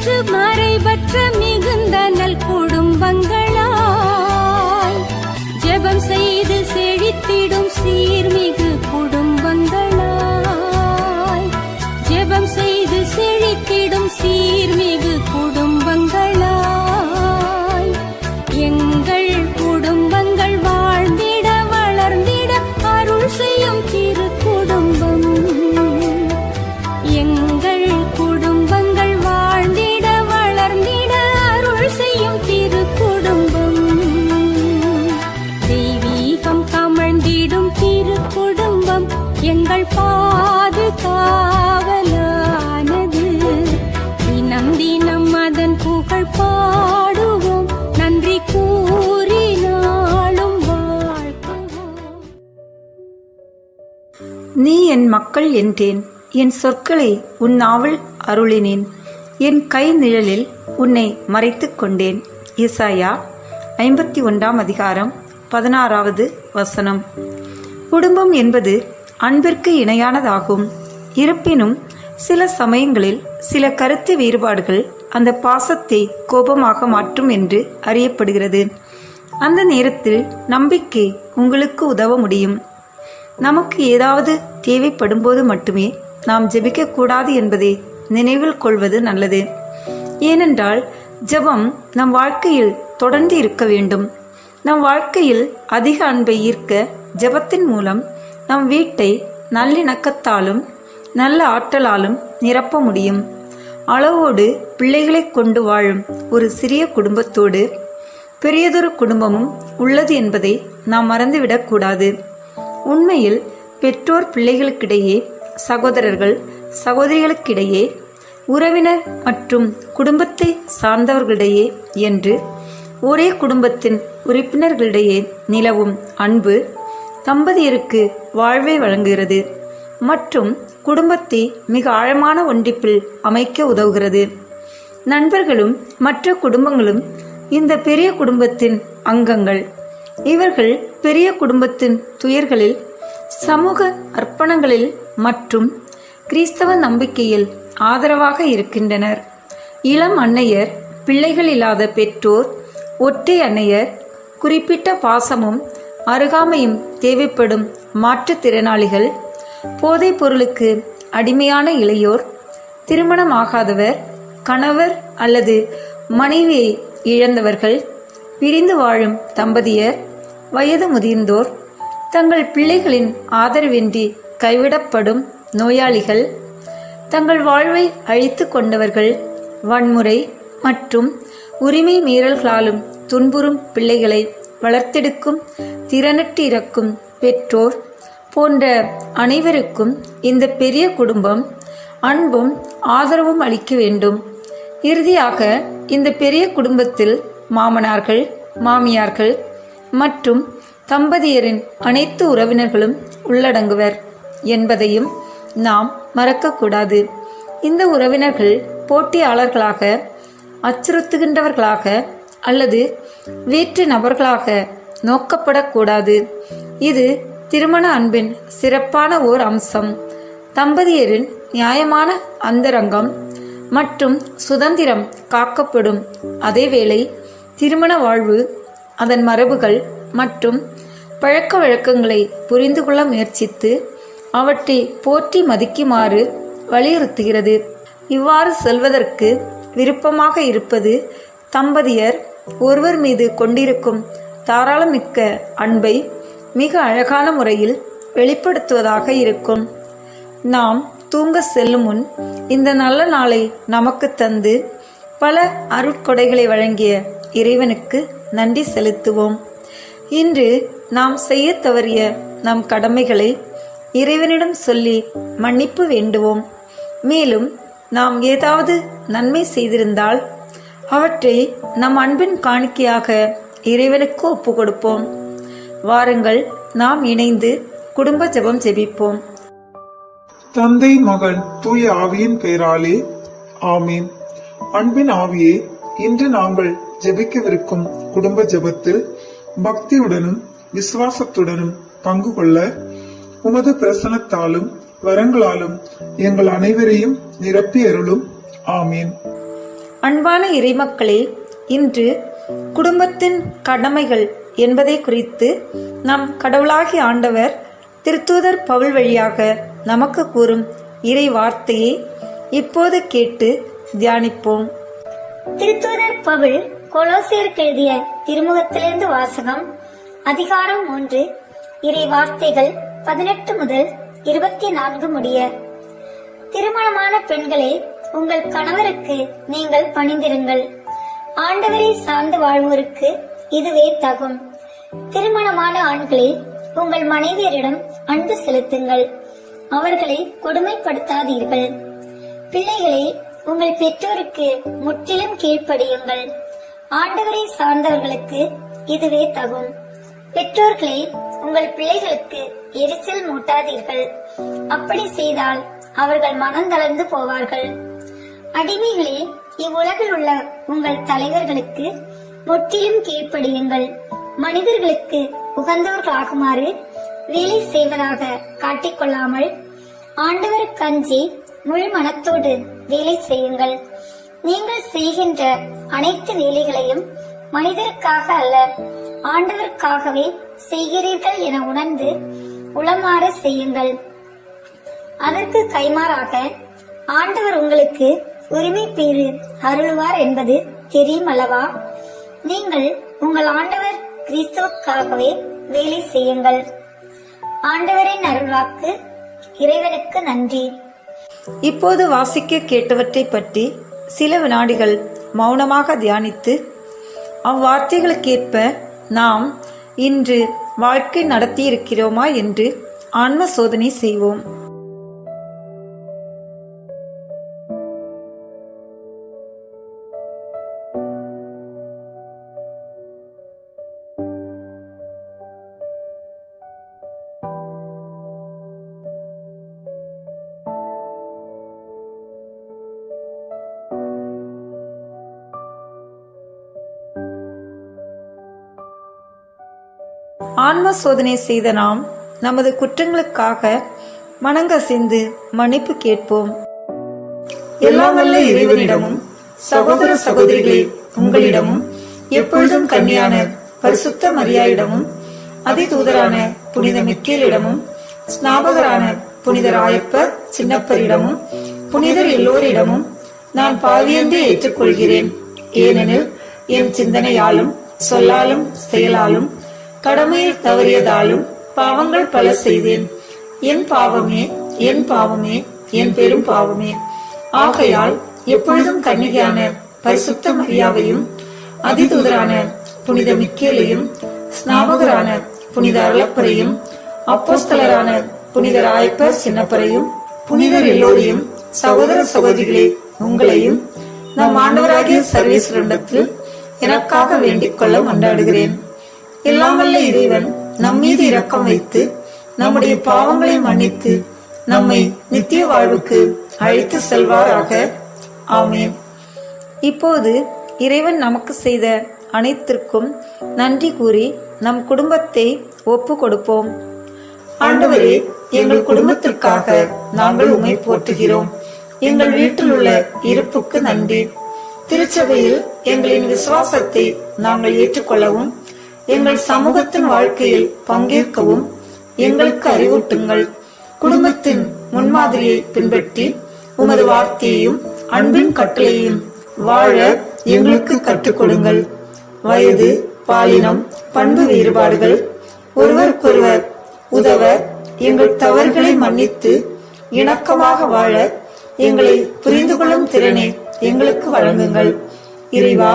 பெற்று மறைபற்ற மிகுந்த நல் குடும்பங்களாய் ஜெபம் செய்து செழித்திடும் சீர்மிகு குடும்பங்களாய் ஜெபம் செய்து செழித்திடும் சீர்மிகு குடும்பங்களாய் எங்கள் குடும்பங்கள் வாழ்ந்திட வளர்ந்திட அருள் செய்யும் திரு குடும்பம். எங்கள் குடும்பங்கள் வாழ்ந்திட வளர்ந்திட அருள் செய்யும் திரு குடும்பம். தெய்வீகம் கமழ்ந்திடும் திரு குடும்பம் எங்கள் பாதுகாவலானது. தினம் தினம் அதன் புகழ் பாடுவோம், நன்றி கூறி நாளும் வாழ்த்துவோம். நீ என் மக்கள் என்றேன், என் சொற்களை உன் நாவல் அருளினேன், என் கை நிழலில் உன்னை மறைத்துக் கொண்டேன். ஏசாயா 51 அதிகாரம் 16 வசனம். குடும்பம் என்பது அன்பிற்கு இணையானதாகும். இருப்பினும் சில சமயங்களில் சில கருத்து வேறுபாடுகள் அந்த பாசத்தை கோபமாக மாற்றும் என்று அறியப்படுகிறது. அந்த நேரத்தில் நம்பிக்கை உங்களுக்கு உதவ முடியும். நமக்கு ஏதாவது தேவைப்படும் போது மட்டுமே நாம் ஜெபிக்கக்கூடாது என்பதை நினைவில் கொள்வது நல்லது. ஏனென்றால் ஜெபம் நம் வாழ்க்கையில் தொடர்ந்து இருக்க வேண்டும். நம் வாழ்க்கையில் அதிக அன்பை ஈர்க்க ஜெபத்தின் மூலம் நம் வீட்டை நல்லிணக்கத்தாலும் நல்ல ஆற்றலாலும் நிரப்ப முடியும். அளவோடு பிள்ளைகளை கொண்டு வாழும் ஒரு சிறிய குடும்பத்தோடு பெரியதொரு குடும்பமும் உள்ளது என்பதை நாம் மறந்துவிடக்கூடாது. உண்மையில் பெற்றோர் பிள்ளைகளுக்கிடையே, சகோதரர்கள் சகோதரிகளுக்கிடையே, உறவினர் மற்றும் குடும்பத்தை சார்ந்தவர்களிடையே என்று ஒரே குடும்பத்தின் உறுப்பினர்களிடையே நிலவும் அன்பு தம்பதியருக்கு வாழ்வை வழங்குகிறது மற்றும் குடும்பத்தை மிக ஆழமான ஒன்றிப்பில் அமைக்க உதவுகிறது. நண்பர்களும் மற்ற குடும்பங்களும் இந்த பெரிய குடும்பத்தின் அங்கங்கள். இவர்கள் பெரிய குடும்பத்தின் துயர்களில், சமூக அர்ப்பணங்களில் மற்றும் கிறிஸ்தவ நம்பிக்கையில் ஆதரவாக இருக்கின்றனர். இளம் அன்னையர், பிள்ளைகள் இல்லாத பெற்றோர், ஒற்றை அன்னையர், குறிப்பிட்ட பாசமும் அருகாமையும் தேவைப்படும் மாற்றுத்திறனாளிகள், போதைப் பொருளுக்கு அடிமையான இளையோர், திருமணமாகாதவர், கணவர் அல்லது மனைவியை இழந்தவர்கள், பிரிந்து வாழும் தம்பதியர், வயது முதிர்ந்தோர், தங்கள் பிள்ளைகளின் ஆதரவின்றி கைவிடப்படும் நோயாளிகள், தங்கள் வாழ்வை அழித்து கொண்டவர்கள், வன்முறை மற்றும் உரிமை மீறல்களாலும் துன்புறும் பிள்ளைகளை வளர்த்தெடுக்கும் திறனற்று இறக்கும் பெற்றோர் போன்ற அனைவருக்கும் இந்த பெரிய குடும்பம் அன்பும் ஆதரவும் அளிக்க வேண்டும். இறுதியாக இந்த பெரிய குடும்பத்தில் மாமனார்கள், மாமியார்கள் மற்றும் தம்பதியரின் அனைத்து உறவினர்களும் உள்ளடங்குவர் என்பதையும் நாம் மறக்கக்கூடாது. இந்த உறவினர்கள் போட்டியாளர்களாக, அச்சுறுத்துகின்றவர்களாக அல்லது வேற்று நபர்களாக நோக்கப்படக்கூடாது. இது திருமண அன்பின் சிறப்பான ஓர் அம்சம். தம்பதியரின் நியாயமான அந்தரங்கம் மற்றும் சுதந்திரம் காக்கப்படும். அதேவேளை திருமண வாழ்வு அதன் மரபுகள் மற்றும் பழக்க வழக்கங்களை புரிந்து கொள்ள முயற்சித்து அவற்றை போற்றி மதிக்குமாறு வலியுறுத்துகிறது. இவ்வாறு செல்வதற்கு விருப்பமாக இருப்பது தம்பதியர் ஒருவர் மீது கொண்டிருக்கும் தாராளமிக்க அன்பை மிக அழகான முறையில் வெளிப்படுத்துவதாக இருக்கும். நாம் தூங்க செல்லும் முன் இந்த நல்ல நாளை நமக்கு தந்து பல அருட்கொடைகளை வழங்கிய இறைவனுக்கு நன்றி செலுத்துவோம். இன்று நாம் செய்ய தவறிய நம் கடமைகளை இறைவனிடம் சொல்லி மன்னிப்பு வேண்டுவோம். மேலும் நாம் ஏதாவது நன்மை செய்திருந்தால் அவற்றை நம் அன்பின் காணிக்கையாக இறைவனுக்கு ஒப்பு கொடுப்போம். வாருங்கள், நாம் இணைந்து குடும்ப ஜெபம் ஜெபிப்போம். தந்தை, மகன், தூய ஆவியின் பெயராலே ஆமீன். அன்பின் ஆவியே, இன்று நாங்கள் ஜெபிக்கவிருக்கும் குடும்ப ஜெபத்தில் பக்தியுடனும் விசுவாசத்துடனும் பங்கு கொள்ள உமது பிரசனத்தாலும் வரங்களாலும் எங்கள் அனைவரையும் நிரப்பி அருளும். ஆமீன். அன்பான இறைமக்களே, இன்று குடும்பத்தின் கடமைகள் என்பதை குறித்து நம் கடவுளாகிய ஆண்டவர் திருத்தூதர் பவுல் வழியாக நமக்கு கூறும் இறை வார்த்தையை இப்போது கேட்டு தியானிப்போம். திருத்தூதர் பவுல் கொலோசியருக்கு எழுதிய திருமுகத்திலிருந்து வாசகம். அதிகாரம் 3, இறை வார்த்தைகள் 18 முதல் 24 முடிய. திருமணமான பெண்களே, உங்கள் கணவருக்கு நீங்கள் பணிந்திருங்கள். ஆண்டவரை சார்ந்து வாழ்வோருக்கு இதுவே தகும். திருமணமான ஆண்களே, உங்கள் மனைவியரிடம் அன்பு செலுத்துங்கள். அவர்களை கொடுமைப்படுத்தாதீர்கள். பிள்ளைகளே, உங்கள் பெற்றோருக்கு முற்றிலும் கீழ்ப்படியுங்கள். ஆண்டவரை சார்ந்தவர்களுக்கு இதுவே தகும். பெற்றோர்களே, உங்கள் பிள்ளைகளுக்கு எரிச்சல் மூட்டாதீர்கள். அப்படி செய்தால் அவர்கள் மனம் தளர்ந்து போவார்கள். அடிமைகளே, இவ்வுலகில் உள்ள உங்கள் தலைவர்களுக்கு முற்றிலும் கீழ்ப்படியுங்கள். மனிதர்களுக்கு உகந்தவர்களாகுமாறு வேலை செய்வதாக காட்டிக்கொள்ளாமல் ஆண்டவருக்கு அஞ்சி முழு மனத்தோடு வேலை செய்யுங்கள். நீங்கள் செய்கின்ற அனைத்து வேலைகளையும் மனிதருக்காக அல்ல, ஆண்டவருக்காகவே செய்கிறீர்கள் என உணர்ந்து உளமாற செய்யுங்கள். அதற்கு கைமாறாக ஆண்டவர் உங்களுக்கு உரிமை பேறு அருளுவார் என்பது தெரியும் அல்லவா? நீங்கள் உங்கள் ஆண்டவர் கிறிஸ்துவுக்காகவே வேலை செய்யுங்கள். ஆண்டவரின் அருள்வாக்கு. இறைவனுக்கு நன்றி. இப்போது வாசிக்க கேட்டவற்றை பற்றி சில வினாடிகள் மௌனமாக தியானித்து அவ்வார்த்தைகளுக்கேற்ப நாம் இன்று வாழ்க்கை நடத்தியிருக்கிறோமா என்று ஆன்ம சோதனை செய்வோம். ஆன்ம சோதனை செய்த நாம் நமது குற்றங்களுக்காக மனங்கசிந்து மன்னிப்பு கேட்போம். எல்லாம் வல்ல இறைவனிடமும் சகோதர சகோதரிகளே, உங்களிடமும் எப்பொழுதும் கன்னியான பரிசுத்த மரியாயிடமும் அதிதூதரான புனித மிக்கேலிடமும் ஸ்நாபகரான புனித ராயப்பர் சின்னப்பரிடமும் புனிதர் எல்லோரிடமும் நான் பாவியென்றே ஏற்றுக்கொள்கிறேன். ஏனெனில் என் சிந்தனையாலும் சொல்லாலும் செயலாலும் கடமையில் தவறியதாலும் பாவங்கள் பல செய்தேன். என் பாவமே, என் பாவமே, என் பெரும் பாவமே. ஆகையால் எப்பொழுதும் கன்னிகையான பரிசுத்த மரியாவையும் அதிதூதரான புனித மிக்கேலையும் ஸ்நாபகரான புனித அருளப்பரையும் அப்போஸ்தலரான புனித ராயப்பர் சின்னப்பரையும் புனிதர் எல்லோரையும் சகோதர சகோதரிகளே, உங்களையும் நம் ஆண்டவராகிய சர்வேஸ்வரனிடத்தில் எனக்காக வேண்டிக் கொள்ள மன்றாடுகிறேன். எல்லாம் வல்ல இறைவன் நம் மீது இரக்கம் வைத்து நம்முடைய பாவங்களை மன்னித்து நம்மை நித்திய வாழ்வுக்கு அழைத்து செல்வாராக. ஆமென். இப்போது இறைவன் நமக்கு செய்த அனைத்திற்கும் நன்றி கூறி நம் குடும்பத்தை ஒப்பு கொடுப்போம். ஆண்டவரே, எங்கள் குடும்பத்திற்காக நாங்கள் உம்மை போற்றுகிறோம். எங்கள் வீட்டில் உள்ள இருப்புக்கு நன்றி. திருச்சபையில் எங்களின் விசுவாசத்தை நாங்கள் ஏற்றுக்கொள்ளவும் எங்கள் சமூகத்தின் வாழ்க்கையில் பங்கேற்கவும் எங்களுக்கு அறிவூட்டுங்கள். குடும்பத்தின் முன்மாதிரியை பின்பற்றி உமது வார்த்தையையும் அன்பின் கட்டளையையும் வாழ எங்களுக்கு கற்றுக் கொடுங்கள். வயது, பாலினம், பண்பு வேறுபாடுகள் ஒருவருக்கொருவர் உதவ எங்கள் தவறுகளை மன்னித்து இணக்கமாக வாழ எங்களை புரிந்து கொள்ளும் திறனை எங்களுக்கு வழங்குங்கள். இறைவா,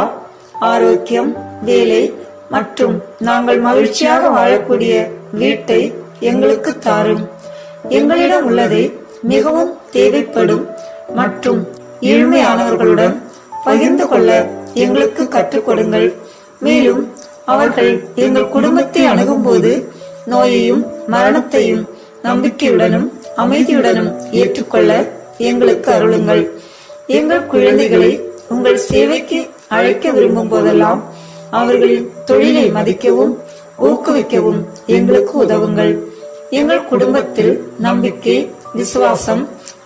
ஆரோக்கியம், வேலை மற்றும் நாங்கள் மகிழ்ச்சியாக வாழக்கூடிய வீட்டை எங்களுக்கு தாரும். எங்களிடம் உள்ளதை மிகவும் தேவைப்படும் மற்றும் ஏழ்மையானவர்களுடன் பகிர்ந்து கொள்ள எங்களுக்கு கற்றுக் கொடுங்கள். மேலும் அவர்கள் எங்கள் குடும்பத்தை அணுகும் போது நோயையும் மரணத்தையும் நம்பிக்கையுடனும் அமைதியுடனும் ஏற்றுக்கொள்ள எங்களுக்கு அருளுங்கள். எங்கள் குழந்தைகளை உங்கள் சேவைக்கு அழைக்க விரும்பும் போதெல்லாம் அவர்களின் தொழிலை மதிக்கவும் ஊக்குவிக்கவும் எங்களுக்கு உதவுங்கள். எங்கள் குடும்பத்தில் நம்பிக்கை, விசுவாசம்,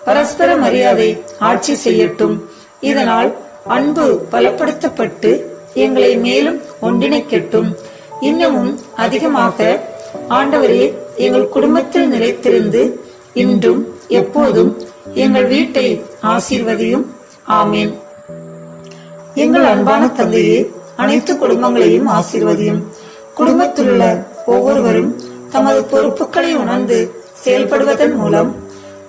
பரஸ்பர மரியாதை ஆட்சி செய்யட்டும். இதனால் அன்பு பலப்படுத்தப்பட்டு எங்களை மேலும் ஒன்றிணைக்கட்டும். இன்னமும் அதிகமாக ஆண்டவரே எங்கள் குடும்பத்தில் நிலைத்திருந்து இன்றும் எப்போதும் எங்கள் வீட்டை ஆசீர்வதியும். ஆமேன். எங்கள் அன்பான தந்தையே, அனைத்து குடும்பங்களையும் ஆசீர்வதியும். குடும்பத்தில் உள்ள ஒவ்வொருவரும் தமது பொறுப்புகளை உணர்ந்து செயல்படுவதன் மூலம்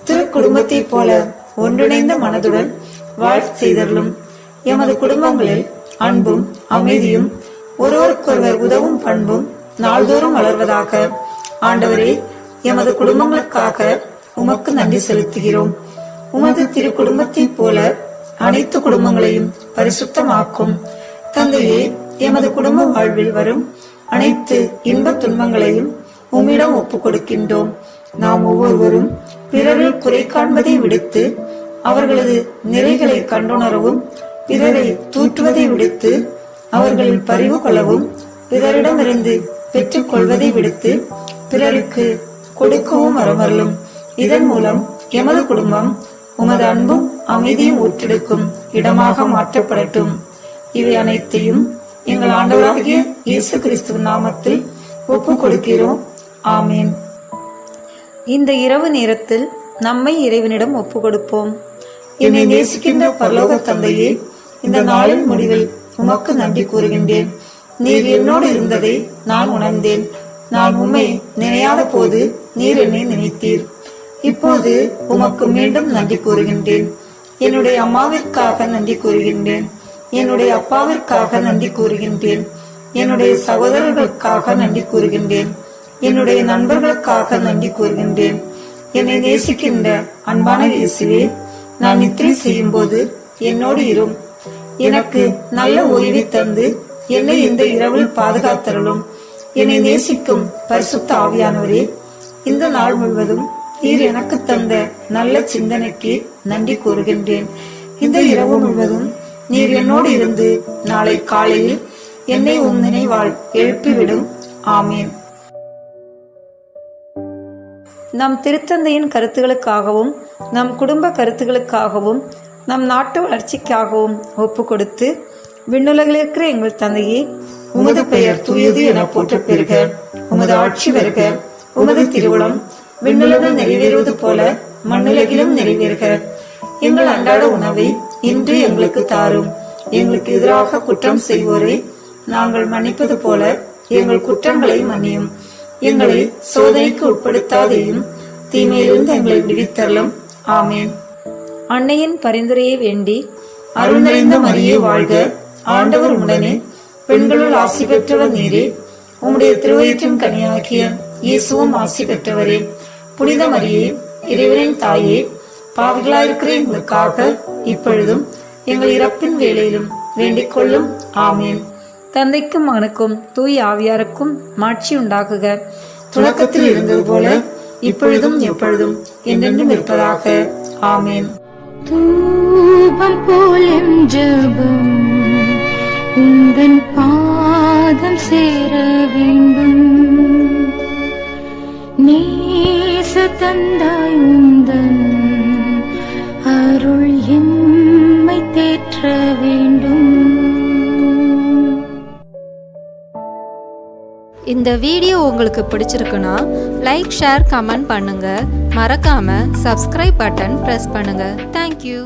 திரு குடும்பத்தை போல ஒன்றிணைந்த மனதுடன் வாழ செய்தருளும். எமது குடும்பங்களில் அன்பும் அமைதியும் ஒருவருக்கொருவர் உதவும் பண்பும் நாள்தோறும் வளர்வதாக. ஆண்டவரே, எமது குடும்பங்களுக்காக உமக்கு நன்றி செலுத்துகிறோம். உமது திரு குடும்பத்தை போல அனைத்து குடும்பங்களையும் பரிசுத்தமாக்கும். தந்தையே, எமது குடும்ப வாழ்வில் வரும் அனைத்து இன்ப துன்பங்களையும் உம்மிடம் ஒப்புக் கொடுக்கின்றோம். நாம் ஒவ்வொருவரும் பிறரில் குறை காண்பதை விடுத்து அவர்களது நிறைகளை கண்டுணரவும், பிறரை தூற்றுவதை விடுத்து அவர்களில் பரிவு கொள்ளவும், பிறரிடமிருந்து பெற்றுக் கொள்வதை விடுத்து பிறருக்கு கொடுக்கவும் வரமருளும். இதன் மூலம் எமது குடும்பம் உமது அன்பும் அமைதியும் ஊற்றெடுக்கும் இடமாக மாற்றப்படட்டும். இவை அனைத்தையும் எங்கள் ஆண்டவராகிய இயேசு கிறிஸ்துவின் நாமத்தில் ஒப்புக் கொடுக்கிறோம். ஆமேன். இந்த இரவு நேரத்தில் நம்மை இறைவனிடம் ஒப்புக் கொடுப்போம். என்னை நேசிக்கின்ற பரலோக தந்தையே, இந்த நாளின் முடிவில் உமக்கு நன்றி கூறுகின்றேன். நீர் என்னோடு இருந்ததை நான் உணர்ந்தேன். நான் உம்மை நினையாத போது நீர் என்னை நினைத்தீர். இப்போது உமக்கு மீண்டும் நன்றி கூறுகின்றேன். என்னுடைய அம்மாவிற்காக நன்றி கூறுகின்றேன். என்னுடைய அப்பாவிற்காக நன்றி கூறுகின்றேன். என்னுடைய சகோதரர்களுக்காக நன்றி கூறுகின்றேன். என்னுடைய நண்பர்களுக்காக நன்றி கூறுகின்றேன். என்னை நேசிக்கின்ற அன்பான இயேசுவே, நான் நித்திரை செய்யும் போது என்னோடு இரும். எனக்கு நல்ல ஓய்வை தந்து என்னை இந்த இரவில் பாதுகாத்தருளும். என்னை நேசிக்கும் பரிசுத்த ஆவியானவரே, இந்த நாள் முழுவதும் நீர் எனக்கு தந்த நல்ல சிந்தனைக்கு நன்றி கூறுகின்றேன். இந்த இரவு முழுவதும் நீர் என்னோடு இருந்து நாளை காலையில் என்னை உன் நினைவால் எழுப்பிவிடும். ஆமேன். நம் திருத்தந்தையின் கருத்துகளுக்காகவும் நம் குடும்ப கருத்துகளுக்காகவும் நம் நாட்டு வளர்ச்சிக்காகவும் ஒப்பு கொடுத்து, விண்ணுலகில் இருக்கிற எங்கள் தந்தையே, உமது பெயர் தூயது என போற்றப் பெறுக. உமது ஆட்சி வருக. உமது திருவுளம் விண்ணுலகில் நிறைவேறுவது போல மண்ணுலகிலும் நிறைவேறுக. எங்கள் அன்றாட உணவை இன்று எங்களுக்கு தாரும். எங்களுக்கு எதிராக குற்றம் செய்வோரை நாங்கள் மன்னிப்பது போல எங்கள் குற்றங்களை மன்னியும். எங்களை சோதனைக்கு உட்படுத்தாதையும் தீமையிலிருந்து எங்களை விடுவித்தரலும். ஆமேன். அன்னையின் பரிந்துரையை வேண்டி, அருள் நிறைந்த மரியே வாழ்க, ஆண்டவர் உடனே, பெண்களுள் ஆசி பெற்றவர் நீரே, உம்முடைய திருவயிற்றின் கனியாகிய இயேசுவும் ஆசி பெற்றவரே. புனித மரியே, இறைவனின் தாயே, பாவிகளாயிருக்கிற எங்களுக்காக இப்பொழுதும் எங்கள் இறப்பின் வேளையிலும் வேண்டிக் கொள்ளும். ஆமேன். தந்தைக்கும் மகனுக்கும் தூய் ஆவியாருக்கும் மாட்சி உண்டாகுக. தொடக்கத்தில் இருந்தது போல இப்பொழுதும் எப்பொழுதும் என்றென்றும் இருப்பதாக. ஆமேன். தூபம் போலும் ஜெபம் உந்தன் பாதம் சேர வேண்டும். நேச தந்தாய் உந்தன் அருள் எம்மை தேற்ற வேண்டும். இந்த வீடியோ உங்களுக்கு பிடிச்சிருக்குன்னா லைக், ஷேர், கமெண்ட் பண்ணுங்க. மறக்காம சப்ஸ்கிரைப் பட்டன் பிரஸ் பண்ணுங்க. தேங்க்யூ.